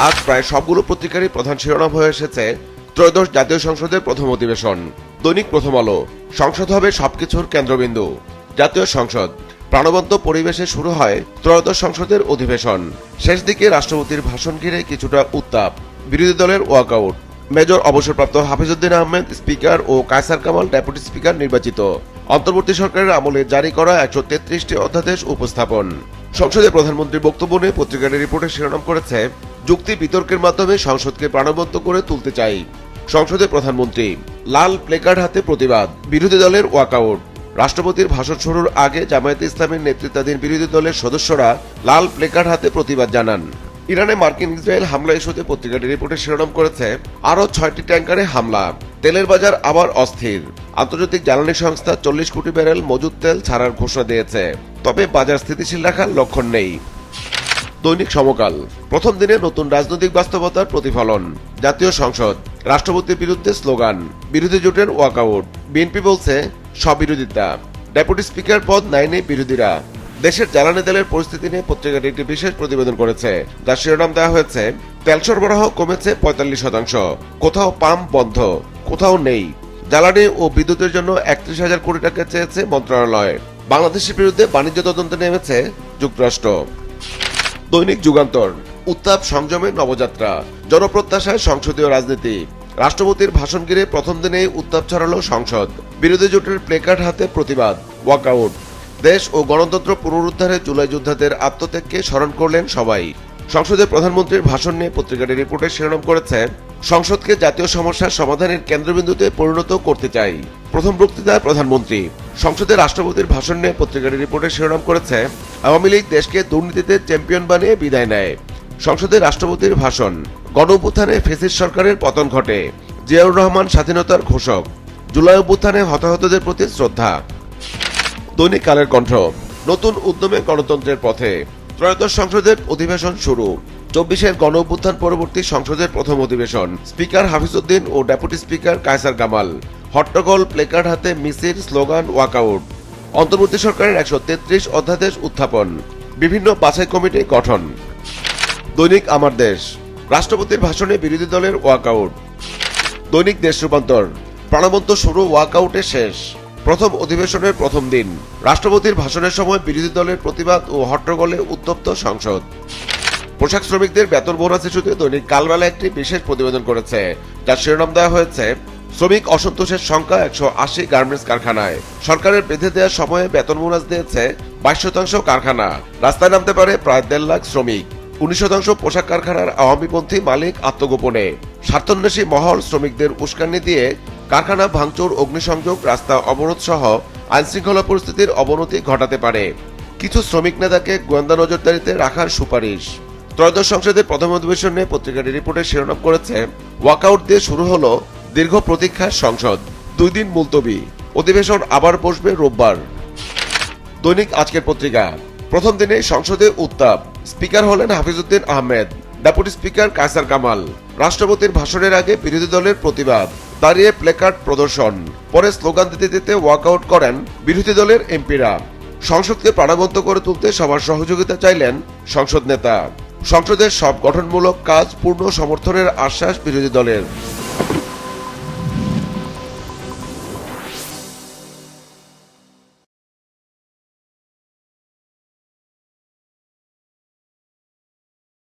আজ প্রায় সবগুলো পত্রিকারই প্রধান শিরোনাম হয়ে এসেছে ত্রয়োদশ জাতীয় সংসদের প্রথম অধিবেশন। দৈনিক প্রথম আলো, সংসদ হবে সবকিছুর কেন্দ্রবিন্দু। জাতীয় সংসদ, প্রাণবন্ত পরিবেশে শুরু হয় ত্রয়োদশ সংসদের অধিবেশন। শেষ দিকে রাষ্ট্রপতির ভাষণ ঘিরে কিছুটা উত্তাপ, বিরোধী দলের ওয়াকআউট। মেজর অবসরপ্রাপ্ত হাফিজউদ্দিন আহমেদ স্পিকার ও কায়সার কামাল ডেপুটি স্পিকার নির্বাচিত। অন্তর্বর্তী সরকারের আমলে জারি করা 133টি অধ্যাদেশ উপস্থাপন। সংসদে প্রধানমন্ত্রীর বক্তব্য নিয়ে পত্রিকাটি রিপোর্টে শিরোনাম করেছে, যুক্তি বিতর্কের মাধ্যমে সংসদকে প্রাণবন্ত করে তুলতে চাই। সংসদে প্রধানমন্ত্রী, লাল প্লেকার্ড হাতে প্রতিবাদ, বিরোধী দলের ওয়াকআউট। রাষ্ট্রপতির ভাষণ শুরুর আগে জামায়াতে ইসলামীর নেতৃত্বাধীন বিরোধী দলের সদস্যরা লাল প্লেকার্ড হাতে প্রতিবাদ জানান। ইরানে মার্কিন ইসরায়েল হামলা ইস্যুতে পত্রিকাটি রিপোর্টে শিরোনাম করেছে, আরও 6টি ট্যাঙ্কারে হামলা, তেলের বাজার আবার অস্থির। আন্তর্জাতিক জ্বালানি সংস্থা 40 কোটি ব্যারেল মজুদ তেল ছাড়ার ঘোষণা দিয়েছে, তবে বাজার স্থিতিশীল রাখার লক্ষণ নেই। দৈনিক সমকাল, প্রথম দিনে নতুন রাজনৈতিক বাস্তবতার প্রতিফলন। জাতীয় সংসদ, রাষ্ট্রপতির বিরুদ্ধে স্লোগান, বিরোধী জোটের ওয়াকআউট। বিএনপি বলছে স্ববিরোধিতা। ডেপুটি স্পিকার পদ নেয়নি বিরোধীরা। দেশের জ্বালানি তেলের পরিস্থিতি নিয়ে পত্রিকাটি একটি বিশেষ প্রতিবেদন করেছে, যার শিরোনাম দেওয়া হয়েছে, তেল সরবরাহ কমেছে 45%, কোথাও পাম্প বন্ধ, কোথাও নেই। জ্বালানি ও বিদ্যুতের জন্য 31,000 কোটি টাকা চেয়েছে মন্ত্রণালয়। বাংলাদেশের বিরুদ্ধে বাণিজ্য তদন্তে নেমেছে যুক্তরাষ্ট্র। দৈনিক যুগান্তর, উত্তাপ সংযমের নবযাত্রা, জনপ্রত্যাশায় সংসদীয় রাজনীতি। রাষ্ট্রপতির ভাষণ ঘিরে প্রথম দিনেই উত্তাপ ছড়ালো সংসদ। বিরোধী জোটের প্লেকার্ড হাতে প্রতিবাদ, ওয়াকআউট। দেশ ও গণতন্ত্র পুনরুদ্ধারে জুলাই যোদ্ধাদের আত্মত্যাগকে স্মরণ করলেন সবাই। সংসদে প্রধানমন্ত্রীর ভাষণ নিয়ে পত্রিকাটি রিপোর্টে শিরোনাম করেছে, সংসদকে জাতীয় সমস্যার সমাধানের কেন্দ্রবিন্দুতে পরিণত করতে চাই। প্রথম বক্তৃতায় প্রধানমন্ত্রী। সংসদে রাষ্ট্রপতির ভাষণ নিয়ে পত্রিকাটি রিপোর্টে শিরোনাম করেছে, আওয়ামী লীগ দেশকে দুর্নীতিতে চ্যাম্পিয়ন বানিয়ে বিদায় নেয়। সংসদে রাষ্ট্রপতির ভাষণ, গণঅভ্যুত্থানে ফ্যাসিস্ট সরকারের পতন ঘটে, জিয়াউর রহমান স্বাধীনতার ঘোষক, জুলাই অভ্যুত্থানে হতাহতদের প্রতি শ্রদ্ধা। দৈনিক কালের কণ্ঠ, নতুন উদ্যমে গণতন্ত্রের পথে। ত্রয়োদশ সংসদের অধিবেশন শুরু। 24-এর গণঅভ্যুত্থান পরবর্তী সংসদের প্রথম অধিবেশন। স্পিকার হাফিজউদ্দিন ও ডেপুটি স্পিকার কায়সার কামাল। হট্টগোল, প্লেকার্ড হাতে মিছিল, স্লোগান, ওয়াকআউট। অন্তর্বর্তী সরকারের 133 অধ্যাদেশ উত্থাপন। বিভিন্ন বাছাই কমিটি গঠন। দৈনিক আমার দেশ, রাষ্ট্রপতির ভাষণে বিরোধী দলের ওয়াকআউট। দৈনিক দেশ রূপান্তর, প্রাণবন্ত শুরু, ওয়াকআউটে শেষ। প্রথম অধিবেশনের প্রথম দিন। রাষ্ট্রপতির ভাষণের সময় বিরোধী দলের প্রতিবাদ ও হট্টগোলে উত্তপ্ত সংসদ। পোশাক শ্রমিকদের বেতন বোনাস ইস্যুতে দৈনিক কালবেলা একটি বিশেষ প্রতিবেদন করেছে, যার শিরোনাম দেওয়া হয়েছে, শ্রমিক অসন্তোষের সংখ্যা 180 গার্মেন্টস কারখানায়। সরকারের বেঁধে দেওয়ার সময়ে বেতন বোনাস দিয়েছে 22% কারখানা। রাস্তায় নামতে পারে প্রায় 1.5 লাখ শ্রমিক। 19% পোশাক কারখানার আওয়ামীপন্থী মালিক আত্মগোপনে। স্বার্থন্বেষী মহল শ্রমিকদের উস্কানি দিয়ে কারখানা ভাঙচুর, অগ্নিসংযোগ, রাস্তা অবরোধ সহ আইনশৃঙ্খলা পরিস্থিতির অবনতি ঘটাতে পারে। কিছু শ্রমিক নেতাকে গোয়েন্দা নজরদারিতে রাখার সুপারিশ। ত্রয়োদশ সংসদের প্রথম অধিবেশন নিয়ে পত্রিকাটি রিপোর্টে শিরোনাম করেছে, ওয়াকআউট দিয়ে শুরু হলো দীর্ঘ প্রতীক্ষার সংসদ। 2 দিন মুলতবি, অধিবেশন আবার বসবে রোববার। দৈনিক আজকের পত্রিকা, প্রথম দিনে সংসদে উত্তাপ। স্পিকার হলেন হাফিজউদ্দিন আহমেদ, ডেপুটি স্পিকার কায়সার কামাল। রাষ্ট্রপতির ভাষণের আগে বিরোধী দলের প্রতিবাদ, দাঁড়িয়ে প্লেকার্ড প্রদর্শন, পরে স্লোগান দিতে দিতে ওয়াকআউট করেন বিরোধী দলের এমপিরা। সংসদকে প্রাণবন্ত করে তুলতে সবার সহযোগিতা চাইলেন সংসদ নেতা। সংসদের সব গঠনমূলক কাজ পূর্ণ সমর্থনের আশ্বাস বিরোধী দলের।